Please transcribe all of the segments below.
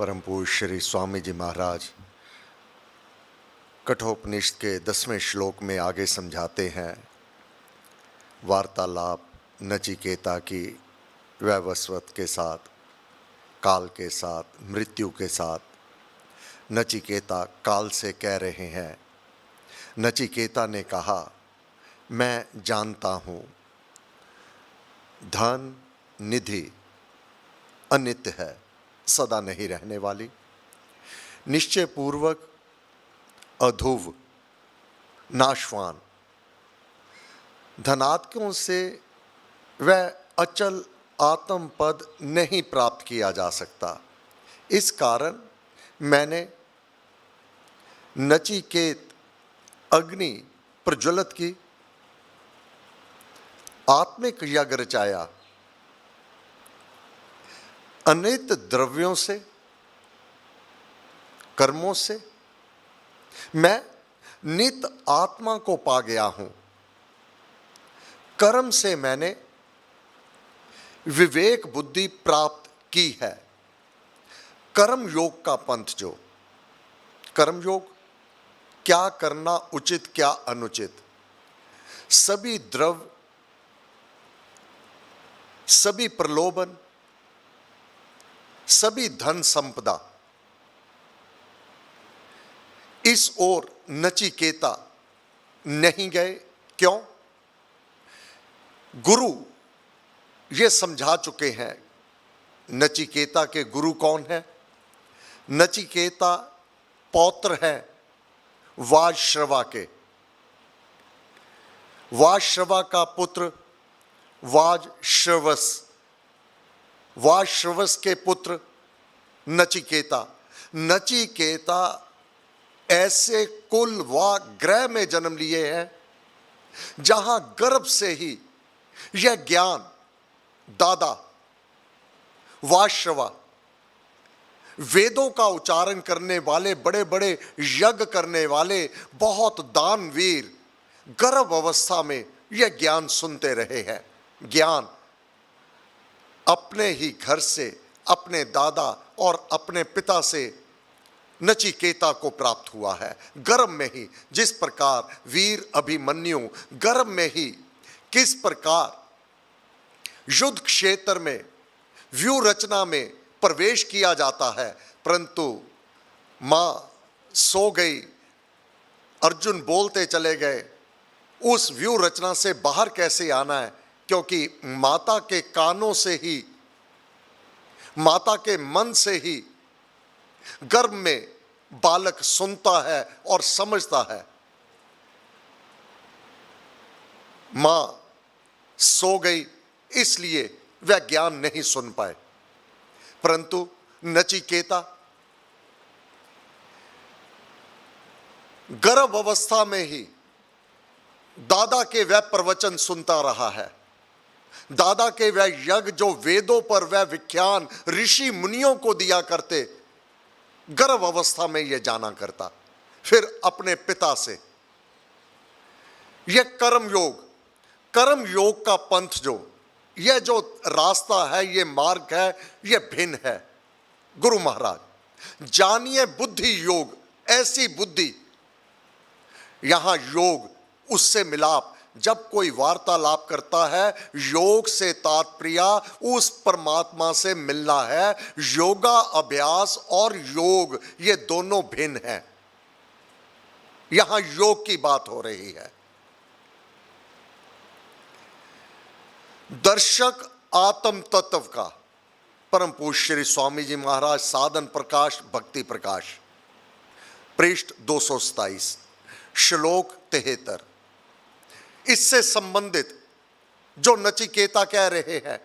परम पूज्य श्री स्वामी जी महाराज कठोपनिषद के 10वें श्लोक में आगे समझाते हैं, वार्तालाप नचिकेता की वैवस्वत के साथ, काल के साथ, मृत्यु के साथ। नचिकेता काल से कह रहे हैं। नचिकेता ने कहा, मैं जानता हूँ धन निधि अनित्य है, सदा नहीं रहने वाली। निश्चय पूर्वक अधुव नाशवान धनात्यों से वह अचल आत्म पद नहीं प्राप्त किया जा सकता। इस कारण मैंने नचिकेत अग्नि प्रज्वलित की, आत्मिक यज्ञ रचाया, अनित्य द्रव्यों से, कर्मों से मैं नित्य आत्मा को पा गया हूं। कर्म से मैंने विवेक बुद्धि प्राप्त की है। कर्म योग का पंथ, जो कर्म योग, क्या करना उचित क्या अनुचित, सभी द्रव्य, सभी प्रलोभन, सभी धन संपदा, इस ओर नचिकेता नहीं गए। क्यों? गुरु ये समझा चुके हैं। नचिकेता के गुरु कौन है? नचिकेता पौत्र है वाजश्रवा के। वाजश्रवा का पुत्र वाजश्रवस, वाजश्रवस के पुत्र नचिकेता। नचिकेता ऐसे कुल व ग्रह में जन्म लिए हैं जहां गर्भ से ही यह ज्ञान दादा वाजश्रवा, वेदों का उच्चारण करने वाले, बड़े बड़े यज्ञ करने वाले, बहुत दानवीर, गर्भ अवस्था में यह ज्ञान सुनते रहे हैं। ज्ञान अपने ही घर से, अपने दादा और अपने पिता से नचिकेता को प्राप्त हुआ है। गर्भ में ही, जिस प्रकार वीर अभिमन्यु गर्भ में ही किस प्रकार युद्ध क्षेत्र में व्यूह रचना में प्रवेश किया जाता है, परंतु मां सो गई, अर्जुन बोलते चले गए, उस व्यूह रचना से बाहर कैसे आना है? क्योंकि माता के कानों से ही, माता के मन से ही गर्भ में बालक सुनता है और समझता है। मां सो गई, इसलिए वह ज्ञान नहीं सुन पाए। परंतु नचिकेता गर्भ अवस्था में ही दादा के वह प्रवचन सुनता रहा है। दादा के वह यज्ञ जो वेदों पर वह विख्यान ऋषि मुनियों को दिया करते, गर्भ अवस्था में यह जाना करता। फिर अपने पिता से यह कर्म योग का पंथ, यह जो रास्ता है, यह मार्ग है, यह भिन्न है। गुरु महाराज जानिए बुद्धि योग, ऐसी बुद्धि, यहां योग उससे मिलाप। जब कोई वार्तालाप करता है, योग से तात्पर्य उस परमात्मा से मिलना है। योगा अभ्यास और योग ये दोनों भिन्न हैं। यहां योग की बात हो रही है। दर्शक आत्म तत्व का परम पूज्य श्री स्वामी जी महाराज साधन प्रकाश भक्ति प्रकाश, पृष्ठ 227, श्लोक 73। इससे संबंधित जो नचिकेता कह रहे हैं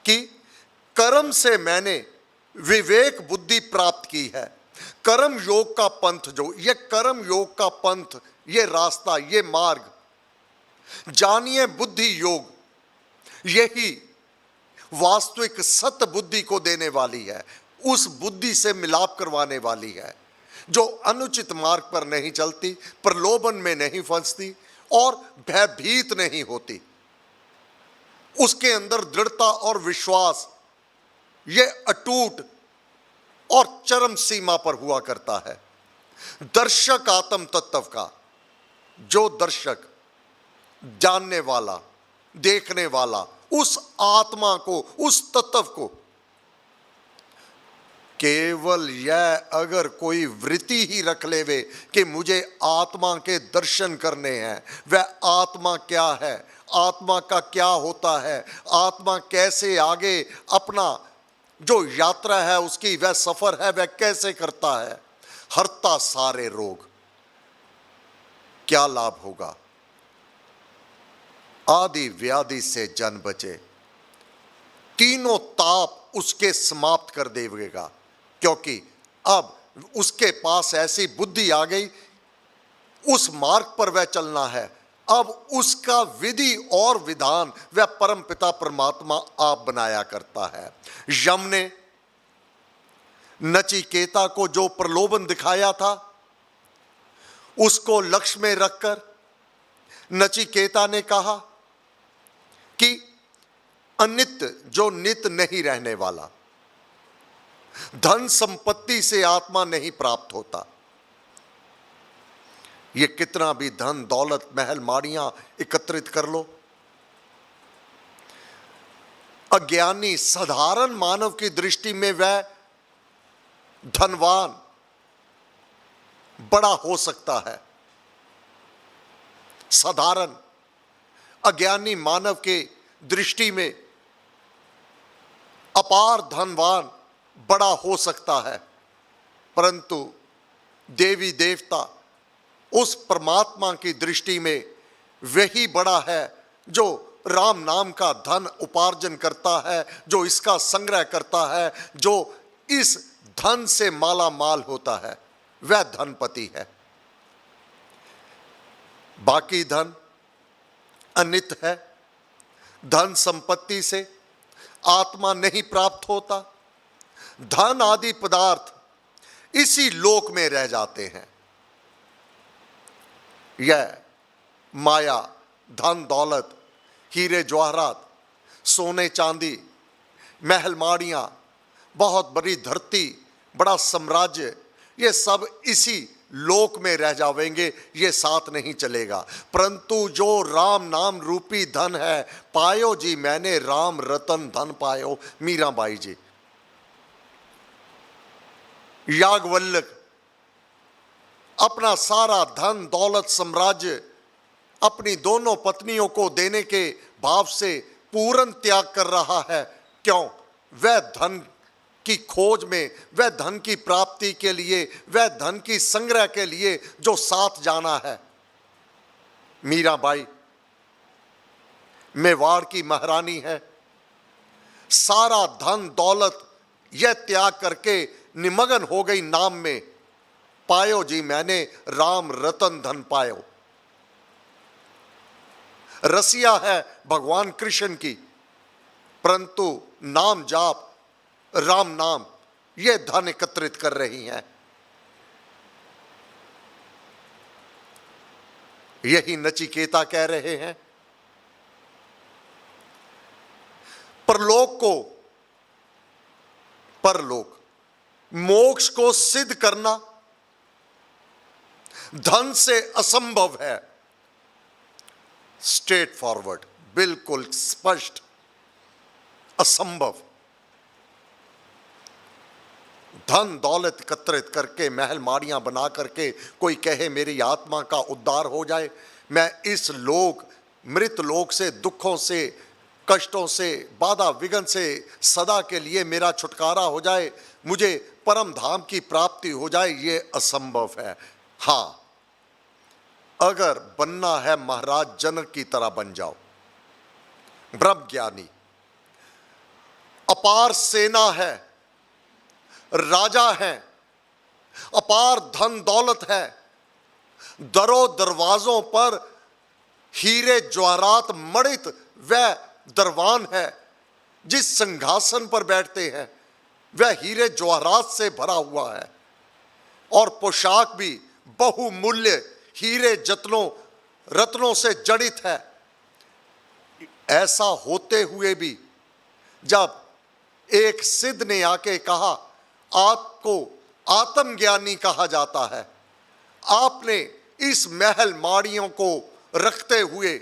कि कर्म से मैंने विवेक बुद्धि प्राप्त की है। कर्म योग का पंथ, जो ये कर्म योग का पंथ, ये रास्ता, ये मार्ग, जानिए बुद्धि योग, यही वास्तविक सत्य बुद्धि को देने वाली है। उस बुद्धि से मिलाप करवाने वाली है जो अनुचित मार्ग पर नहीं चलती, प्रलोभन में नहीं फंसती और भयभीत नहीं होती। उसके अंदर दृढ़ता और विश्वास, ये अटूट और चरम सीमा पर हुआ करता है। दर्शक आत्म तत्व का, जो दर्शक, जानने वाला, देखने वाला, उस आत्मा को, उस तत्व को, केवल यह अगर कोई वृत्ति ही रख लेवे कि मुझे आत्मा के दर्शन करने हैं, वह आत्मा क्या है, आत्मा का क्या होता है, आत्मा कैसे आगे अपना जो यात्रा है उसकी वह सफर है वह कैसे करता है, हरता सारे रोग, क्या लाभ होगा? आदि व्याधि से जन बचे, तीनों ताप उसके समाप्त कर देगा, क्योंकि अब उसके पास ऐसी बुद्धि आ गई, उस मार्ग पर वह चलना है। अब उसका विधि और विधान वह परम पिता परमात्मा आप बनाया करता है। यम ने नचिकेता को जो प्रलोभन दिखाया था, उसको लक्ष्य में रखकर नचिकेता ने कहा कि अनित्य, जो नित्य नहीं रहने वाला, धन संपत्ति से आत्मा नहीं प्राप्त होता। ये कितना भी धन दौलत महल माड़ियां एकत्रित कर लो, अज्ञानी साधारण मानव की दृष्टि में वह धनवान बड़ा हो सकता है। साधारण अज्ञानी मानव के दृष्टि में अपार धनवान बड़ा हो सकता है, परंतु देवी देवता उस परमात्मा की दृष्टि में वही बड़ा है जो राम नाम का धन उपार्जन करता है, जो इसका संग्रह करता है, जो इस धन से माला माल होता है, वह धनपति है। बाकी धन अनित्य है, धन संपत्ति से आत्मा नहीं प्राप्त होता। धन आदि पदार्थ इसी लोक में रह जाते हैं। यह माया, धन दौलत, हीरे जवाहरात, सोने चांदी, महल माड़ियां, बहुत बड़ी धरती, बड़ा साम्राज्य, ये सब इसी लोक में रह जावेंगे, ये साथ नहीं चलेगा। परंतु जो राम नाम रूपी धन है, पायो जी मैंने राम रतन धन पायो, मीराबाई जी। याज्ञवल्क्य अपना सारा धन दौलत साम्राज्य अपनी दोनों पत्नियों को देने के भाव से पूर्ण त्याग कर रहा है। क्यों? वह धन की खोज में, वह धन की प्राप्ति के लिए, वह धन की संग्रह के लिए जो साथ जाना है। मीराबाई मेवाड़ की महारानी है, सारा धन दौलत यह त्याग करके निमग्न हो गई नाम में, पायो जी मैंने राम रतन धन पायो। रसिया है भगवान कृष्ण की, परंतु नाम जाप, राम नाम, ये धन एकत्रित कर रही हैं। यही नचिकेता कह रहे हैं। परलोक मोक्ष को सिद्ध करना धन से असंभव है। स्ट्रेट फॉरवर्ड, बिल्कुल स्पष्ट, असंभव। धन दौलत एकत्रित करके, महल माड़ियां बना करके कोई कहे मेरी आत्मा का उद्धार हो जाए, मैं इस लोक, मृत लोक से, दुखों से, कष्टों से, बाधा विघ्न से सदा के लिए मेरा छुटकारा हो जाए, मुझे परम धाम की प्राप्ति हो जाए, ये असंभव है। हाँ, अगर बनना है महाराज जनक की तरह बन जाओ, ब्रह्म ज्ञानी, अपार सेना है, राजा है, अपार धन दौलत है, दरों दरवाजों पर हीरे जवाहरात मणित वह दरवान है, जिस सिंहासन पर बैठते हैं वह हीरे जवाहरात से भरा हुआ है, और पोशाक भी बहुमूल्य हीरे जतनों रत्नों से जड़ित है। ऐसा होते हुए भी जब एक सिद्ध ने आके कहा आपको आत्मज्ञानी कहा जाता है। आपने इस महल माड़ियों को रखते हुए,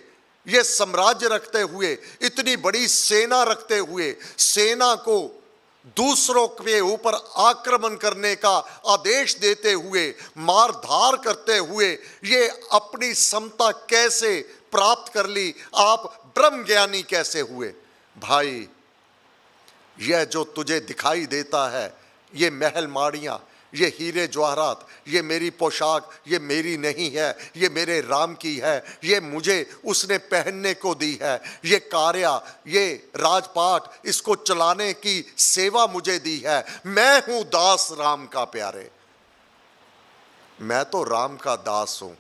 ये साम्राज्य रखते हुए, इतनी बड़ी सेना रखते हुए, सेना को दूसरों के ऊपर आक्रमण करने का आदेश देते हुए, मार धार करते हुए ये अपनी समता कैसे प्राप्त कर ली? आप ब्रह्म ज्ञानी कैसे हुए? भाई, यह जो तुझे दिखाई देता है, ये महल माड़ियां, ये हीरे जवाहरात, ये मेरी पोशाक, ये मेरी नहीं है, ये मेरे राम की है, ये मुझे उसने पहनने को दी है, ये कार्या, ये राजपाट, इसको चलाने की सेवा मुझे दी है। मैं हूं दास राम का प्यारे, मैं तो राम का दास हूं।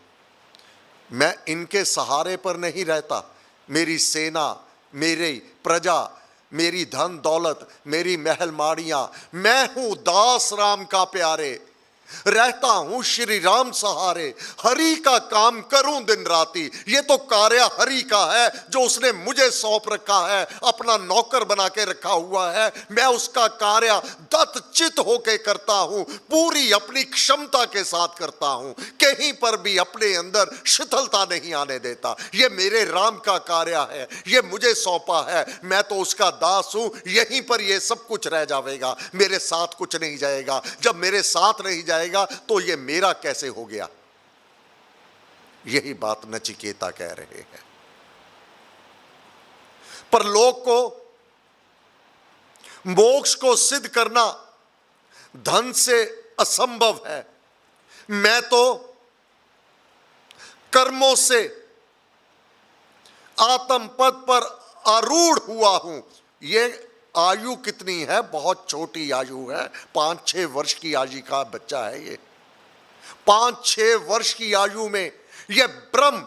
मैं इनके सहारे पर नहीं रहता। मेरी सेना, मेरी प्रजा, मेरी धन दौलत, मेरी महल माड़ियां, मैं हूं दास राम का प्यारे, रहता हूं श्री राम सहारे, हरि का काम करूं दिन राती। ये तो कार्य हरि का है जो उसने मुझे सौंप रखा है, अपना नौकर बना के रखा हुआ है। मैं उसका कार्य दत्तचित होके करता हूं, पूरी अपनी क्षमता के साथ करता हूं, कहीं पर भी अपने अंदर शिथिलता नहीं आने देता। ये मेरे राम का कार्य है, ये मुझे सौंपा है, मैं तो उसका दास हूं। यहीं पर ये सब कुछ रह जाएगा, मेरे साथ कुछ नहीं जाएगा। जब मेरे साथ नहीं जाएगा तो ये मेरा कैसे हो गया? यही बात नचिकेता कह रहे हैं। पर लोक को, मोक्ष को सिद्ध करना धन से असंभव है। मैं तो कर्मों से आत्म पद पर आरूढ़ हुआ हूं। ये आयु कितनी है? बहुत छोटी आयु है, 5-6 वर्ष की आयु का बच्चा है ये। 5-6 वर्ष की आयु में यह ब्रह्म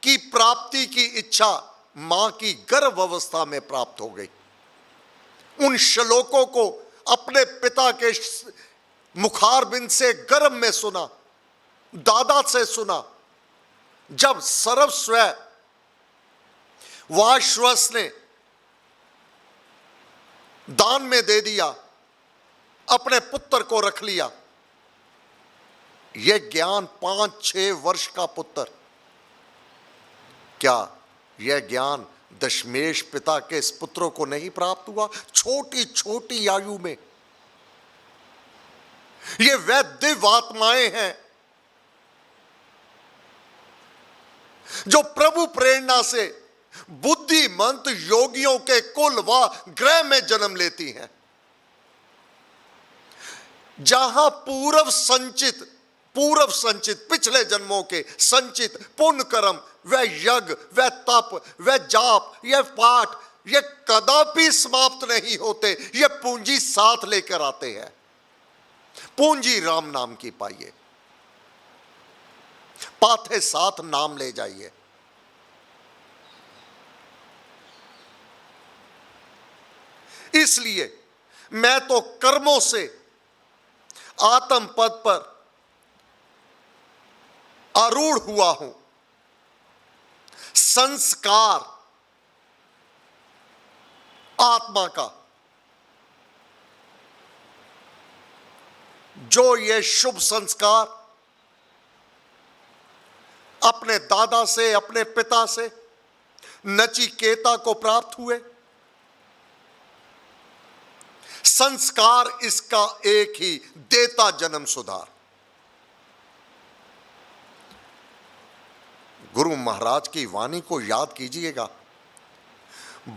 की प्राप्ति की इच्छा मां की गर्भ अवस्था में प्राप्त हो गई। उन श्लोकों को अपने पिता के मुखारबिंद से गर्भ में सुना, दादा से सुना। जब सर्वस्व वाश्वस ने दान में दे दिया, अपने पुत्र को रख लिया। यह ज्ञान 5-6 वर्ष का पुत्र, क्या यह ज्ञान दशमेश पिता के इस पुत्रों को नहीं प्राप्त हुआ? छोटी छोटी आयु में। ये वह दिव्य आत्माएं हैं जो प्रभु प्रेरणा से बुद्धिमंत योगियों के कुल व ग्रह में जन्म लेती हैं। जहां पूर्व संचित पिछले जन्मों के संचित पुण्य कर्म, वह यज्ञ, वह तप, वह जाप, यह पाठ, यह कदापि समाप्त नहीं होते। यह पूंजी साथ लेकर आते हैं। पूंजी राम नाम की पाइए, पाथे साथ नाम ले जाइए। इसलिए मैं तो कर्मों से आत्म पद पर आरूढ़ हुआ हूं। संस्कार आत्मा का, जो ये शुभ संस्कार अपने दादा से, अपने पिता से नचिकेता को प्राप्त हुए, संस्कार इसका एक ही देता जन्म सुधार। गुरु महाराज की वाणी को याद कीजिएगा।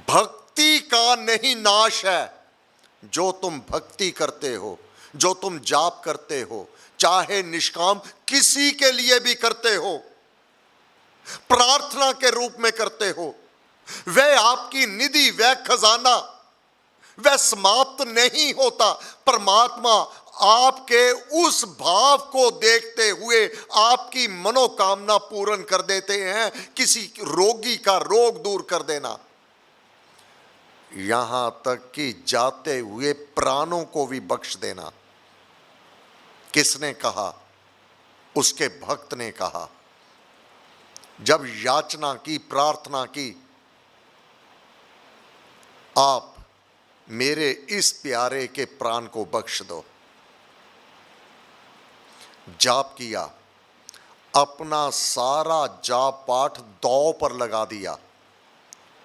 भक्ति का नहीं नाश है। जो तुम भक्ति करते हो, जो तुम जाप करते हो, चाहे निष्काम किसी के लिए भी करते हो, प्रार्थना के रूप में करते हो, वह आपकी निधि, वह खजाना, वह समाप्त नहीं होता। परमात्मा आपके उस भाव को देखते हुए आपकी मनोकामना पूर्ण कर देते हैं। किसी रोगी का रोग दूर कर देना, यहां तक कि जाते हुए प्राणों को भी बख्श देना। किसने कहा? उसके भक्त ने कहा। जब याचना की, प्रार्थना की, आप मेरे इस प्यारे के प्राण को बख्श दो। जाप किया, अपना सारा जाप पाठ दांव पर लगा दिया,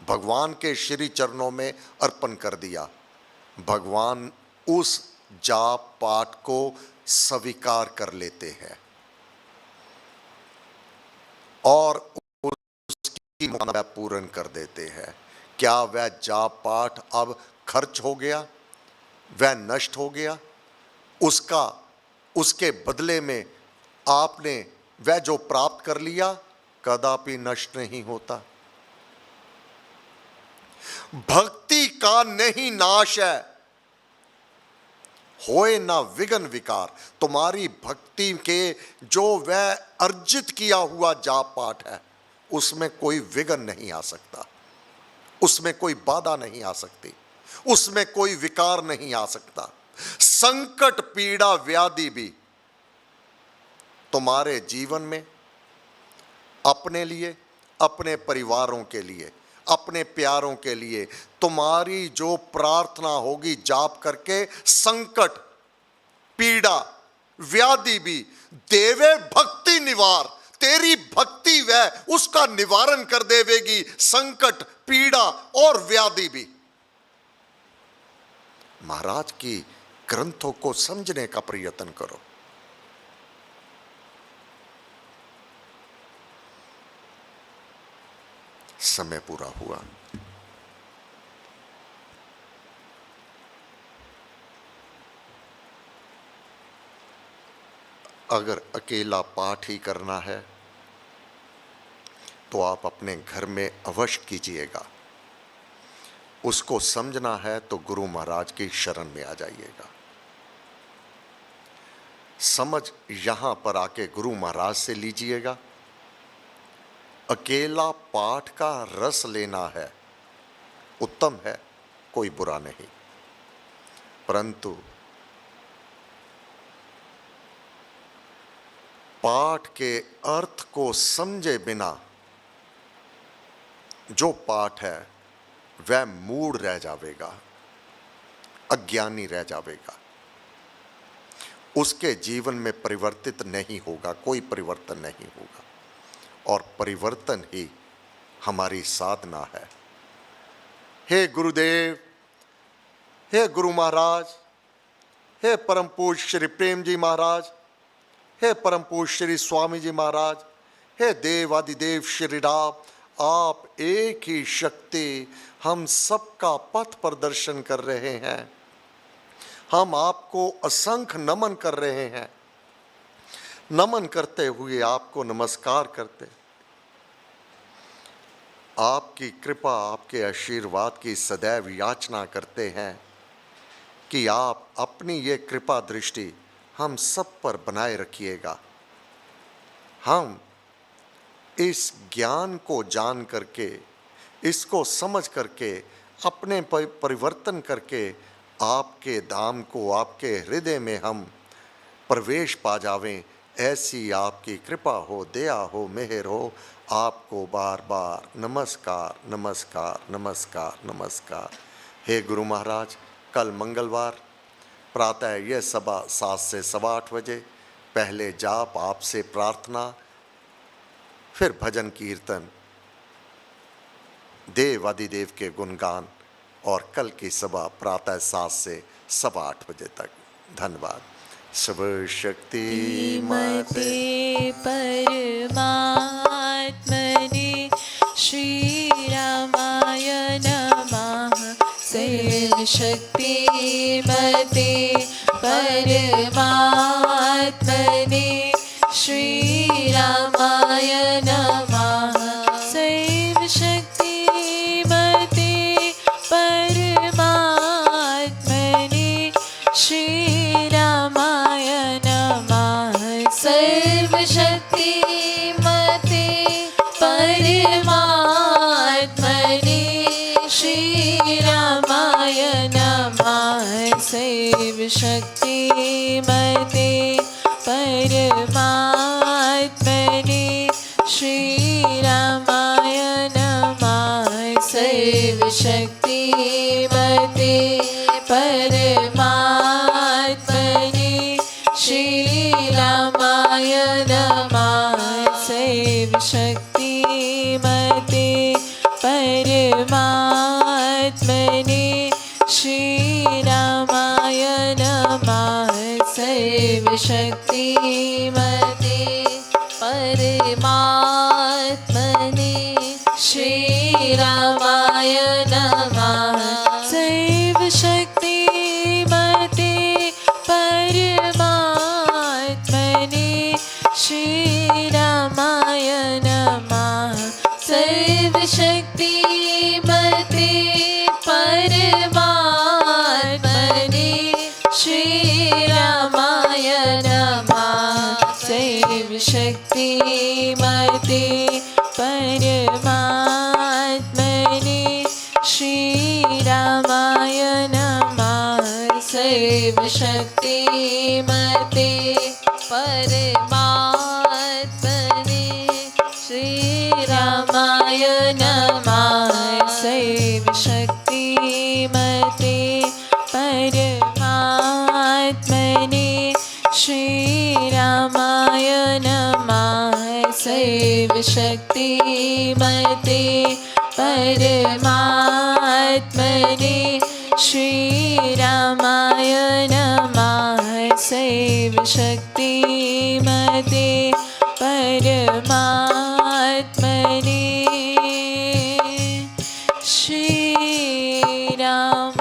भगवान के श्री चरणों में अर्पण कर दिया। भगवान उस जाप पाठ को स्वीकार कर लेते हैं और उसकी मनोकामना पूर्ण कर देते हैं। क्या वह जाप पाठ अब खर्च हो गया, वह नष्ट हो गया? उसके बदले में आपने वह जो प्राप्त कर लिया कदापि नष्ट नहीं होता। भक्ति का नहीं नाश है, होए ना विघ्न विकार। तुम्हारी भक्ति के जो वह अर्जित किया हुआ जाप पाठ है उसमें कोई विघ्न नहीं आ सकता, उसमें कोई बाधा नहीं आ सकती, उसमें कोई विकार नहीं आ सकता। संकट पीड़ा व्याधि भी तुम्हारे जीवन में अपने लिए, अपने परिवारों के लिए, अपने प्यारों के लिए तुम्हारी जो प्रार्थना होगी जाप करके, संकट पीड़ा व्याधि भी देवे भक्ति निवार, तेरी भक्ति वह उसका निवारण कर देवेगी, संकट पीड़ा और व्याधि भी। महाराज की ग्रंथों को समझने का प्रयत्न करो। समय पूरा हुआ। अगर अकेला पाठ ही करना है तो आप अपने घर में अवश्य कीजिएगा। उसको समझना है तो गुरु महाराज की शरण में आ जाइएगा। समझ यहां पर आके गुरु महाराज से लीजिएगा। अकेला पाठ का रस लेना है, उत्तम है, कोई बुरा नहीं, परंतु पाठ के अर्थ को समझे बिना जो पाठ है वह मूढ़ रह जावेगा, अज्ञानी रह जावेगा, उसके जीवन में परिवर्तित नहीं होगा, कोई परिवर्तन नहीं होगा। और परिवर्तन ही हमारी साधना है। हे गुरुदेव, हे गुरु महाराज, हे परम पूज्य श्री प्रेम जी महाराज, हे परम पूज्य श्री स्वामी जी महाराज, हे देवादिदेव श्री राम, आप एक ही शक्ति हम सबका पथ प्रदर्शन कर रहे हैं। हम आपको असंख्य नमन कर रहे हैं। नमन करते हुए आपको नमस्कार करते, आपकी कृपा, आपके आशीर्वाद की सदैव याचना करते हैं कि आप अपनी ये कृपा दृष्टि हम सब पर बनाए रखिएगा। हम इस ज्ञान को जान करके, इसको समझ करके, अपने परिवर्तन करके आपके धाम को, आपके हृदय में हम प्रवेश पा जावें। ऐसी आपकी कृपा हो, दया हो, मेहर हो। आपको बार बार नमस्कार, नमस्कार, नमस्कार, नमस्कार। हे गुरु महाराज, कल मंगलवार प्रातः यह सभा 7 से 8:15 बजे, पहले जाप, आपसे प्रार्थना, फिर भजन कीर्तन, देव आदिदेव के गुणगान, और कल की सभा प्रातः 7 से 8:15 बजे तक। धन्यवाद। शिव शक्ति मते परमात्मने श्री रामाय नमः। शिव शक्ति मते परमात्मने श्री रामाय नमः। शिव शक्ति मते परमात्मने श्री रामाय नमः। सर्व शक्ति मते परमात्मने श्री रामाय नमः। सर्व शक्ति मते परमात्मने श्री रामाय नमः। सर्व शक्ति मते परमात्मने श्री रामाय शिव शक्तिमते परमात्मने श्री रामाय नमः शिव शक्तिमते परमात्मने श्री रामाय नमः शिव शक्तिमते परमात्मने श्री रामाय नमः शिव शक्तिमते परमात्मने श्री रामाय नमः शिव शक्तिमते परमात्मने श्री रामाय नमः शिव शक्तिमते परमात्मने श्री रामाय नमः शिव शक्तिमते परमात्मने श्री रामाय नमः शिव शक्तिमते परमात्मने श्री राम